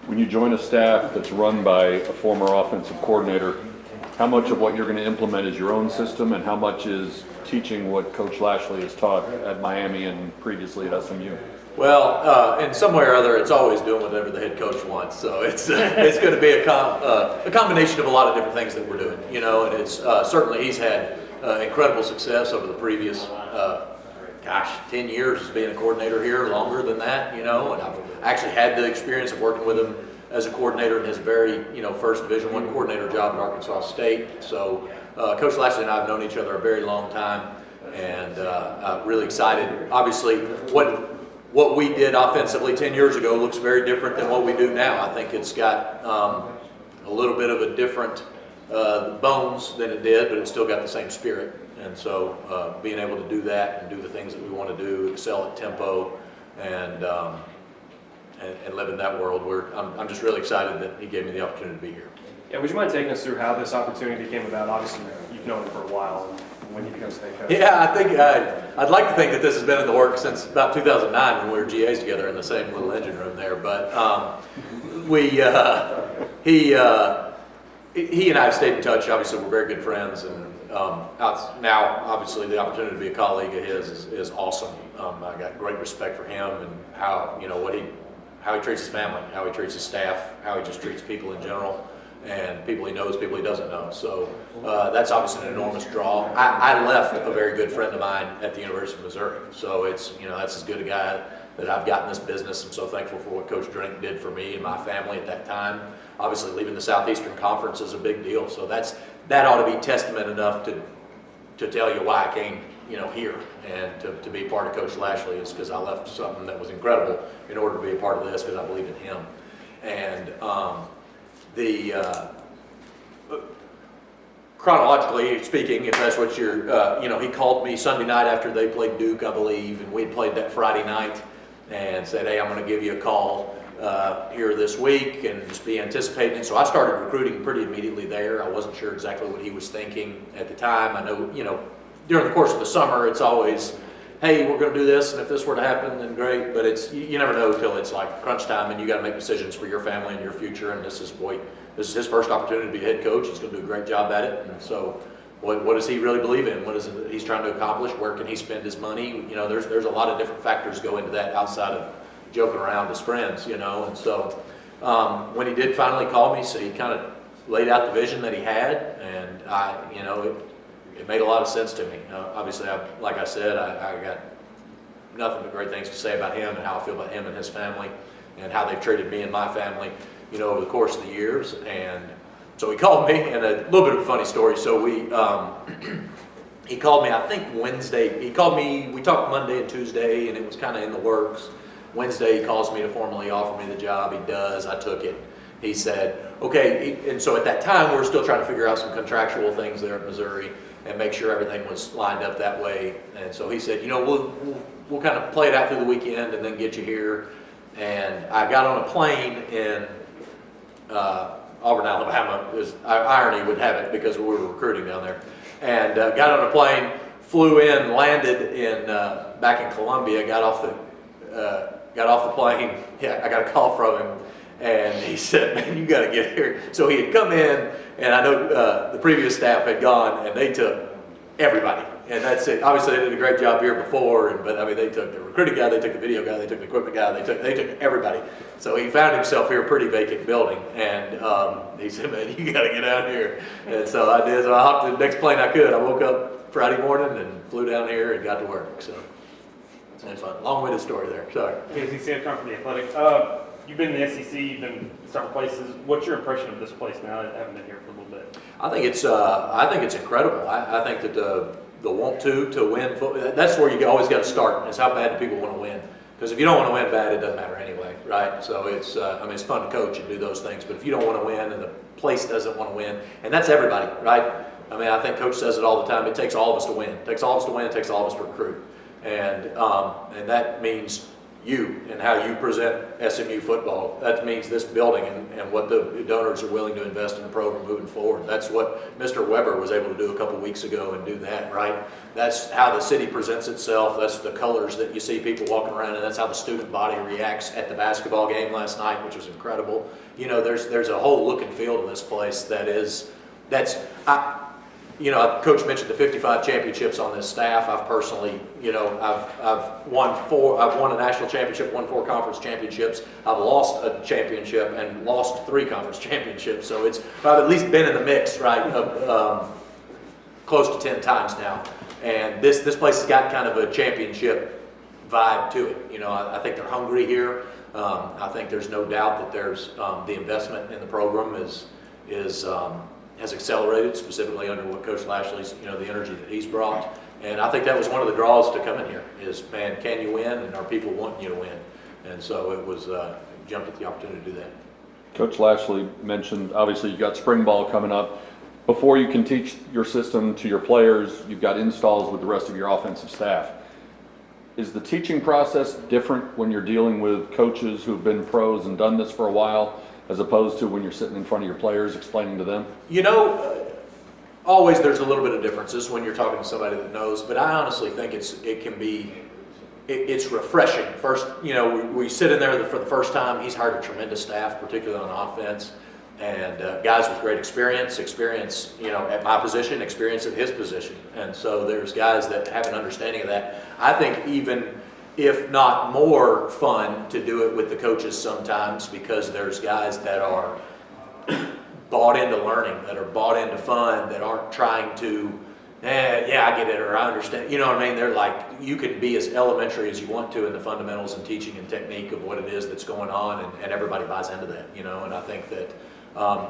When you join a staff that's run by a former offensive coordinator, how much of what you're going to implement is your own system, and how much is teaching what Coach Lashlee has taught at Miami and previously at SMU? Well, in some way or other, it's always doing whatever the head coach wants. So it's going to be a combination of a lot of different things that we're doing, you know. And it's certainly he's had incredible success over the previous 10 years as being a coordinator here, longer than that, you know. And I've actually had the experience of working with him as a coordinator in his very, first Division I coordinator job at Arkansas State. So Coach Lashlee and I have known each other a very long time, and really excited. Obviously, what we did offensively 10 years ago looks very different than what we do now. I think it's got a little bit of a different bones than it did, but it's still got the same spirit. And so being able to do that and do the things that we want to do, excel at tempo, and live in that world, I'm just really excited that he gave me the opportunity to be here. Yeah, would you mind taking us through how this opportunity came about? Obviously, you've known him for a while. When you become state coach? Yeah, I think I'd like to think that this has been in the works since about 2009 when we were GAs together in the same little engine room there. But he and I have stayed in touch. Obviously, we're very good friends, and now obviously the opportunity to be a colleague of his is awesome. I got great respect for him and how he treats his family, how he treats his staff, how he just treats people in general. And people he knows, people he doesn't know. So that's obviously an enormous draw. I left a very good friend of mine at the University of Missouri. So it's, that's as good a guy that I've got in this business. I'm so thankful for what Coach Drink did for me and my family at that time. Obviously leaving the Southeastern Conference is a big deal. So that ought to be testament enough to tell you why I came, here and to be part of Coach Lashlee, is because I left something that was incredible in order to be a part of this, because I believe in him. And chronologically speaking, if that's what you're, he called me Sunday night after they played Duke, I believe, and we had played that Friday night, and said, hey, I'm going to give you a call here this week and just be anticipating. So I started recruiting pretty immediately there. I wasn't sure exactly what he was thinking at the time. I know, during the course of the summer, it's always, hey, we're going to do this, and if this were to happen, then great. But you never know until it's like crunch time, and you got to make decisions for your family and your future. And this is his first opportunity to be a head coach. He's going to do a great job at it. And so, what does he really believe in? What is it that he's trying to accomplish? Where can he spend his money? There's a lot of different factors go into that outside of joking around as friends. And so when he did finally call me, so he kind of laid out the vision that he had, and it made a lot of sense to me. Obviously, like I said, I got nothing but great things to say about him and how I feel about him and his family and how they've treated me and my family, over the course of the years. And so he called me, and a little bit of a funny story. So he called me, I think Wednesday. He called me, we talked Monday and Tuesday, and it was kind of in the works. Wednesday, he calls me to formally offer me the job. He does. I took it. He said, okay. And so at that time, we were still trying to figure out some contractual things there at Missouri and make sure everything was lined up that way. And so he said, we'll kind of play it out through the weekend and then get you here. And I got on a plane in Auburn, Alabama. Irony would have it because we were recruiting down there. And got on a plane, flew in, landed in back in Columbia, got off the plane. Yeah, I got a call from him. And he said, man, you got to get here. So he had come in, and I know the previous staff had gone, and they took everybody. And that's it. Obviously, they did a great job here before, but I mean, they took the recruiting guy, they took the video guy, they took the equipment guy, they took everybody. So he found himself here, a pretty vacant building, and he said, man, you got to get out here. And so I did. So I hopped the next plane I could. I woke up Friday morning and flew down here and got to work. So it's fun. Long-winded story there. Sorry. Casey Samcon from The Athletic. You've been in the SEC, you've been several places. What's your impression of this place now that you haven't been here for a little bit? I think it's incredible. I think that the want to win, that's where you always got to start, is how bad do people want to win. Because if you don't want to win bad, it doesn't matter anyway, right? So it's fun to coach and do those things, but if you don't want to win and the place doesn't want to win, and that's everybody, right? I think Coach says it all the time, it takes all of us to win. It takes all of us to win, it takes all of us to recruit. And that means you and how you present SMU football. That means this building and what the donors are willing to invest in the program moving forward. That's what Mr. Weber was able to do a couple weeks ago and do that, right? That's how the city presents itself. That's the colors that you see people walking around, and that's how the student body reacts at the basketball game last night, which was incredible. You know, there's a whole look and feel to this place Coach mentioned the 55 championships on this staff. I've personally, I've won a national championship, won 4 conference championships. I've lost a championship and lost 3 conference championships. So I've at least been in the mix, right, close to 10 times now. And this place has got kind of a championship vibe to it. You know, I think they're hungry here. I think there's no doubt that there's the investment in the program has accelerated, specifically under what Coach Lashlee's, the energy that he's brought. And I think that was one of the draws to come in here is, man, can you win? And are people wanting you to win? And so it was, jumped at the opportunity to do that. Coach Lashlee mentioned, obviously you got spring ball coming up. Before you can teach your system to your players, you've got installs with the rest of your offensive staff. Is the teaching process different when you're dealing with coaches who've been pros and done this for a while, as opposed to when you're sitting in front of your players explaining to them? Always there's a little bit of differences when you're talking to somebody that knows, but I honestly think it's refreshing. First, we sit in there for the first time. He's hired a tremendous staff, particularly on offense, and guys with great experience, at my position, experience at his position. And so there's guys that have an understanding of that. I think even if not more fun to do it with the coaches sometimes, because there's guys that are bought into learning, that are bought into fun, that aren't trying to, yeah, I get it, or I understand. You know what I mean? They're like, you can be as elementary as you want to in the fundamentals and teaching and technique of what it is that's going on, and everybody buys into that, and I think that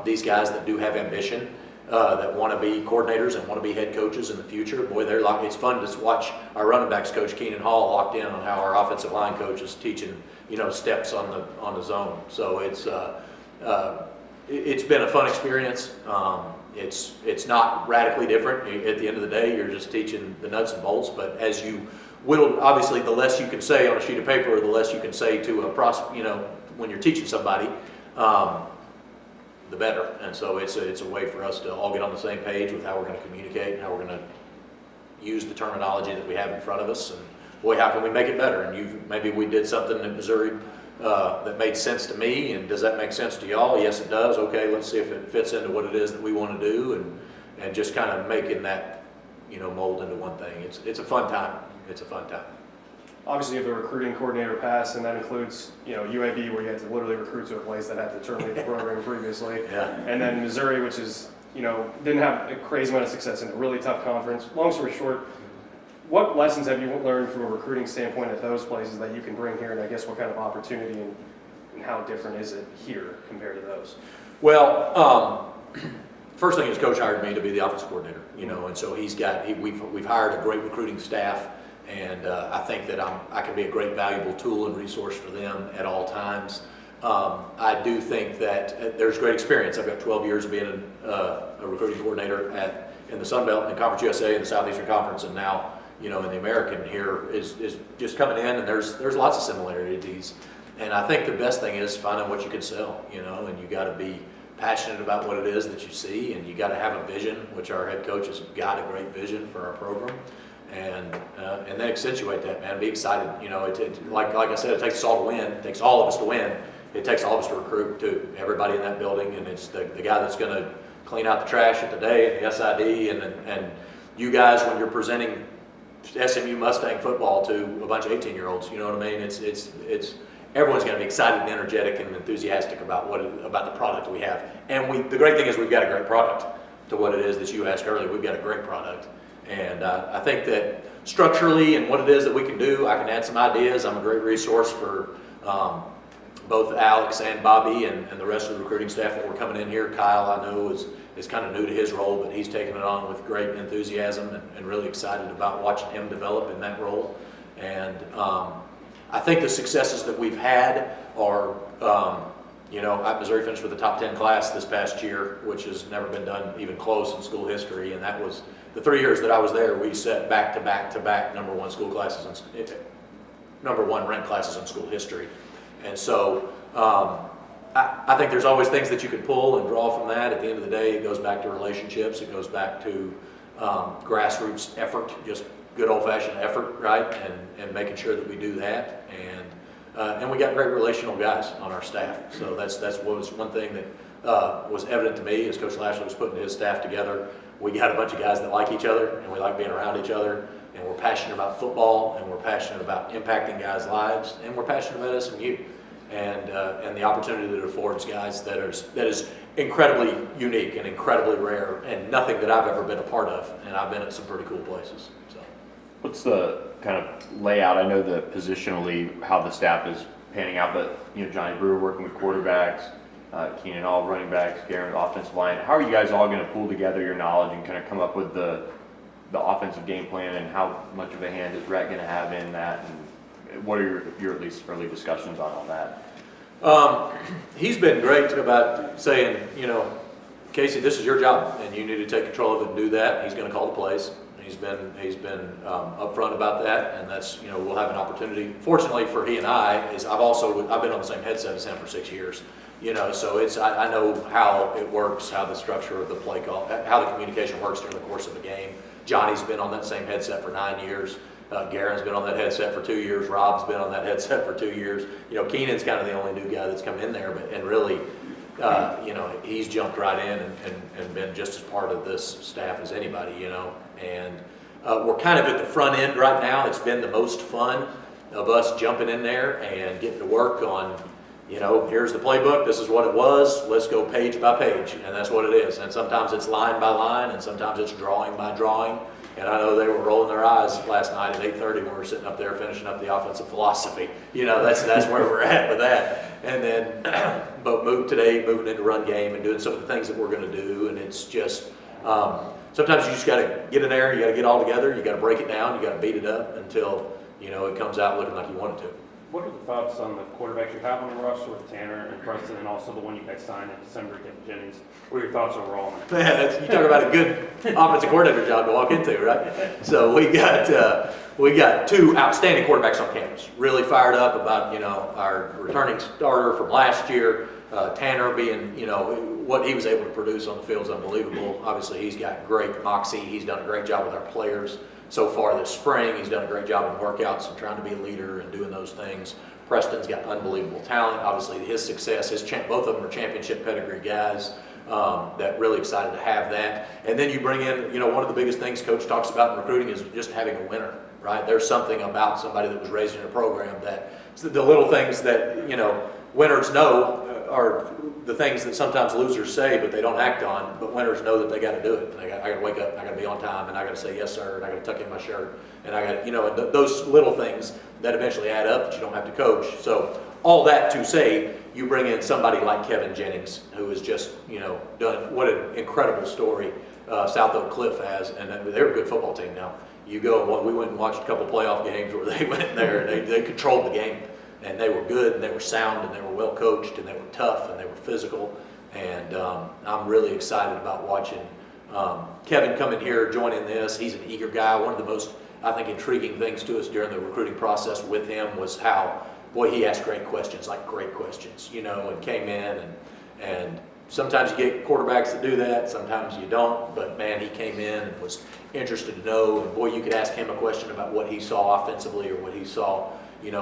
these guys that do have ambition, that want to be coordinaters and want to be head coaches in the future, boy, it's fun to watch our running backs coach Keenan Hall locked in on how our offensive line coach is teaching, steps on the zone. So it's been a fun experience. It's not radically different. At the end of the day, you're just teaching the nuts and bolts. But as you whittle, obviously, the less you can say on a sheet of paper, or the less you can say to when you're teaching somebody, the better. And so it's a way for us to all get on the same page with how we're going to communicate and how we're going to use the terminology that we have in front of us. And boy, how can we make it better? And maybe we did something in Missouri that made sense to me, and does that make sense to y'all? Yes, it does. Okay, let's see if it fits into what it is that we want to do, and just kind of making that mold into one thing. It's a fun time. It's a fun time. Obviously, you have the recruiting coordinator pass, and that includes, UAB, where you had to literally recruit to a place that had to terminate the program previously. Yeah. And then Missouri, which is, didn't have a crazy amount of success in a really tough conference. Long story short, what lessons have you learned from a recruiting standpoint at those places that you can bring here, and I guess what kind of opportunity and how different is it here compared to those? Well, first thing is Coach hired me to be the offensive coordinator, and so we've hired a great recruiting staff. And I think that I can be a great valuable tool and resource for them at all times. I do think that there's great experience. I've got 12 years of being a recruiting coordinator in the Sun Belt, in Conference USA, in the Southeastern Conference, and now in the American here is just coming in, and there's lots of similarities. And I think the best thing is finding what you can sell, and you got to be passionate about what it is that you see, and you got to have a vision, which our head coach has got a great vision for our program. And then accentuate that, man. Be excited. Like I said, it takes us all to win. It takes all of us to win. It takes all of us to recruit too. Everybody in that building, and it's the guy that's going to clean out the trash at the day, and the SID, and you guys when you're presenting SMU Mustang football to a bunch of 18-year-olds. You know what I mean? It's everyone's going to be excited and energetic and enthusiastic about about the product we have. And the great thing is we've got a great product. To what it is that you asked earlier, we've got a great product. And I think that structurally and what it is that we can do, I can add some ideas. I'm a great resource for both Alex and Bobby and the rest of the recruiting staff that were coming in here. Kyle, I know, is kind of new to his role, but he's taken it on with great enthusiasm and really excited about watching him develop in that role. And I think the successes that we've had are, Missouri finished with the top 10 class this past year, which has never been done even close in school history, and that was the 3 years that I was there. We set back-to-back-to-back #1 school classes #1 ranked classes in school history. And so I think there's always things that you can pull and draw from that. At the end of the day, it goes back to relationships. It goes back to grassroots effort, just good old-fashioned effort, right? And making sure that we do that. And we got great relational guys on our staff. So that's what was one thing that was evident to me as Coach Lashlee was putting his staff together. We got a bunch of guys that like each other, and we like being around each other, and we're passionate about football, and we're passionate about impacting guys' lives, and we're passionate about SMU. And the opportunity that it affords guys that is incredibly unique and incredibly rare, and nothing that I've ever been a part of, and I've been at some pretty cool places. So, what's the kind of layout? I know the positionally how the staff is panning out, but Johnny Brewer working with quarterbacks, Keenan all running backs, Garen offensive line. How are you guys all going to pull together your knowledge and kind of come up with the offensive game plan, and how much of a hand is Rhett going to have in that? And what are your at least early discussions on all that? He's been great about saying, Casey, this is your job, and you need to take control of it and do that. He's going to call the plays. He's been upfront about that, and that's we'll have an opportunity. Fortunately for he and I, I've been on the same headset as him for 6 years. So I know how it works, how the structure of the play call, how the communication works during the course of a game. Johnny's been on that same headset for 9 years. Garen's been on that headset for 2 years. Rob's been on that headset for 2 years. Keenan's kind of the only new guy that's come in there, and really, he's jumped right in and been just as part of this staff as anybody, And we're kind of at the front end right now. It's been the most fun of us jumping in there and getting to work on, here's the playbook. This is what it was. Let's go page by page, and that's what it is. And sometimes it's line by line, and sometimes it's drawing by drawing. And I know they were rolling their eyes last night at 8:30 when we were sitting up there finishing up the offensive philosophy. That's where we're at with that. And then, but moving into run game and doing some of the things that we're going to do. And it's just, sometimes you just got to get in there, you got to get all together, you got to break it down, you got to beat it up until, it comes out looking like you want it to. What are the thoughts on the quarterbacks you have on the roster with Tanner and Preston, and also the one you guys signed in December, Jennings? What are your thoughts overall on that? You talk about a good offensive coordinator job to walk into, right? So we got 2 outstanding quarterbacks on campus. Really fired up about our returning starter from last year, Tanner being what he was able to produce on the field is unbelievable. Obviously, he's got great moxie. He's done a great job with our players so far this spring. He's done a great job in workouts and trying to be a leader and doing those things. Preston's got unbelievable talent. Obviously, his success, both of them are championship pedigree guys. That really excited to have that. And then you bring in, one of the biggest things Coach talks about in recruiting is just having a winner, right? There's something about somebody that was raised in a program that the little things that, winners know are the things that sometimes losers say, but they don't act on. But winners know that they got to do it. I got to wake up, I got to be on time, and I got to say yes, sir, and I got to tuck in my shirt, and I got to, those little things that eventually add up that you don't have to coach. So all that to say, you bring in somebody like Kevin Jennings, who has just, done what an incredible story South Oak Cliff has, and they're a good football team now. You go, we went and watched a couple playoff games where they went in there and they controlled the game. And they were good, and they were sound, and they were well coached, and they were tough, and they were physical. And I'm really excited about watching Kevin come in here, joining this. He's an eager guy. One of the most, I think, intriguing things to us during the recruiting process with him was how, boy, he asked great questions, and came in. And sometimes you get quarterbacks that do that, sometimes you don't. But, man, he came in and was interested to know. And, boy, you could ask him a question about what he saw offensively or what he saw,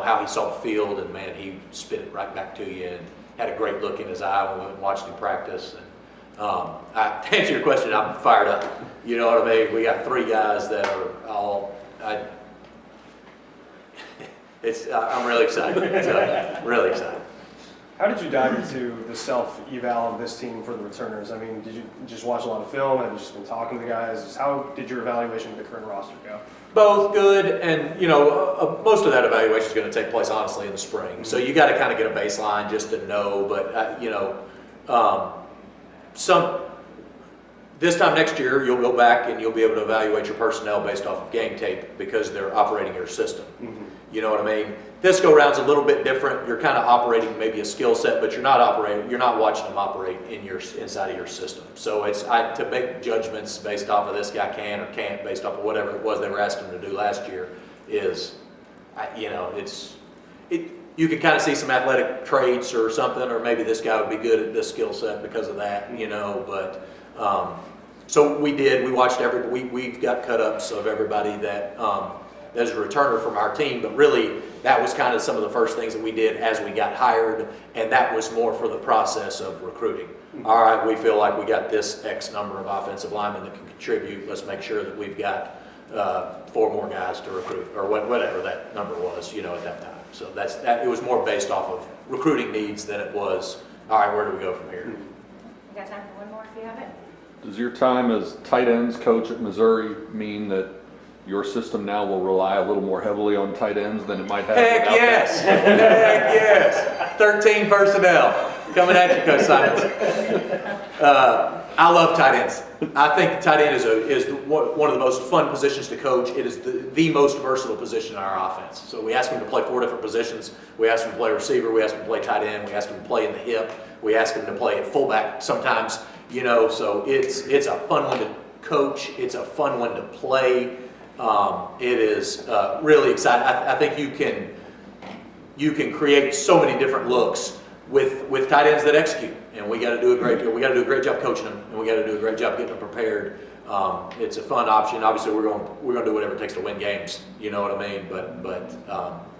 how he saw the field, and man, he spit it right back to you and had a great look in his eye when we went and watched him practice. And to answer your question, I'm fired up. You know what I mean? We got 3 guys that are all, I'm really excited. Really excited. How did you dive into the self-eval of this team for the returners? I mean, did you just watch a lot of film? Have you just been talking to the guys? Just how did your evaluation of the current roster go? Both good, and most of that evaluation is going to take place honestly in the spring. So you got to kind of get a baseline just to know. But this time next year you'll go back and you'll be able to evaluate your personnel based off of game tape because they're operating your system. Mm-hmm. You know what I mean? This go round's a little bit different. You're kind of operating maybe a skill set, but you're not watching them operate inside of your system. So to make judgments based off of this guy can or can't, based off of whatever it was they were asking him to do last year, you can kind of see some athletic traits or something, or maybe this guy would be good at this skill set because of that, but, so we watched we've got cut-ups of everybody that is a returner from our team, but really that was kind of some of the first things that we did as we got hired, and that was more for the process of recruiting. All right, we feel like we got this X number of offensive linemen that can contribute. Let's make sure that we've got 4 more guys to recruit, or whatever that number was, at that time. So that. It was more based off of recruiting needs than it was, all right, where do we go from here? You got time for one more if you have it? Does your time as tight ends coach at Missouri mean that your system now will rely a little more heavily on tight ends than it might have? Heck without yes! Heck yes! 13 personnel coming at you, Coach Simons. I love tight ends. I think tight end is one of the most fun positions to coach. It is the most versatile position in our offense. So we ask them to play 4 different positions. We ask them to play receiver. We ask them to play tight end. We ask them to play in the hip. We ask them to play at fullback sometimes. So it's a fun one to coach. It's a fun one to play. It is really exciting. I think you can create so many different looks with tight ends that execute, and we got to do a great job coaching them, and we got to do a great job getting them prepared. It's a fun option. Obviously, we're going to do whatever it takes to win games. You know what I mean? But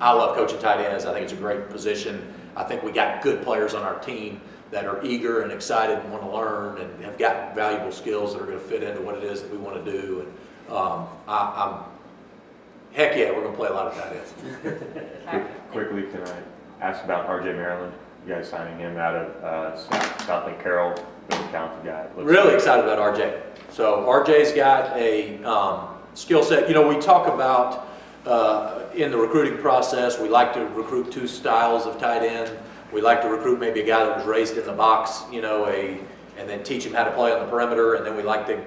I love coaching tight ends. I think it's a great position. I think we got good players on our team that are eager and excited and want to learn and have got valuable skills that are going to fit into what it is that we want to do. And heck yeah, we're going to play a lot of tight ends. Quickly, can I ask about RJ Maryland? You guys signing him out of South Lake Carroll, really talented guy. Really excited about RJ. So RJ's got a skill set. We talk about in the recruiting process, we like to recruit 2 styles of tight end. We like to recruit maybe a guy that was raised in the box, and then teach him how to play on the perimeter. And then we like to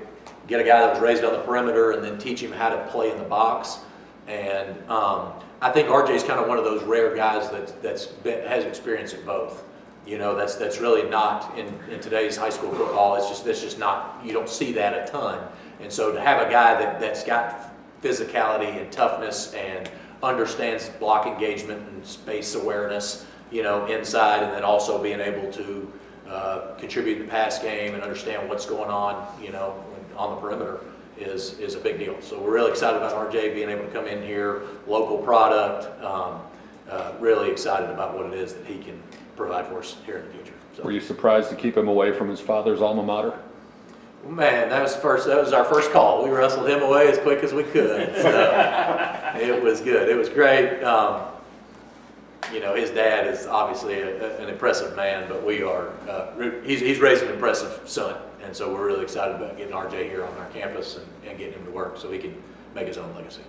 get a guy that was raised on the perimeter and then teach him how to play in the box. And I think RJ's kind of one of those rare guys has experience in both. That's really not in today's high school football. That's just not, you don't see that a ton. And so to have a guy that's got physicality and toughness and understands block engagement and space awareness, inside, and then also being able to contribute in the pass game and understand what's going on, on the perimeter is a big deal. So we're really excited about RJ being able to come in here, local product, really excited about what it is that he can provide for us here in the future. So. Were you surprised to keep him away from his father's alma mater? Man, that was our first call. We wrestled him away as quick as we could. So it was good. It was great. His dad is obviously an impressive man, but he's raised an impressive son. And so we're really excited about getting RJ here on our campus and getting him to work so he can make his own legacy.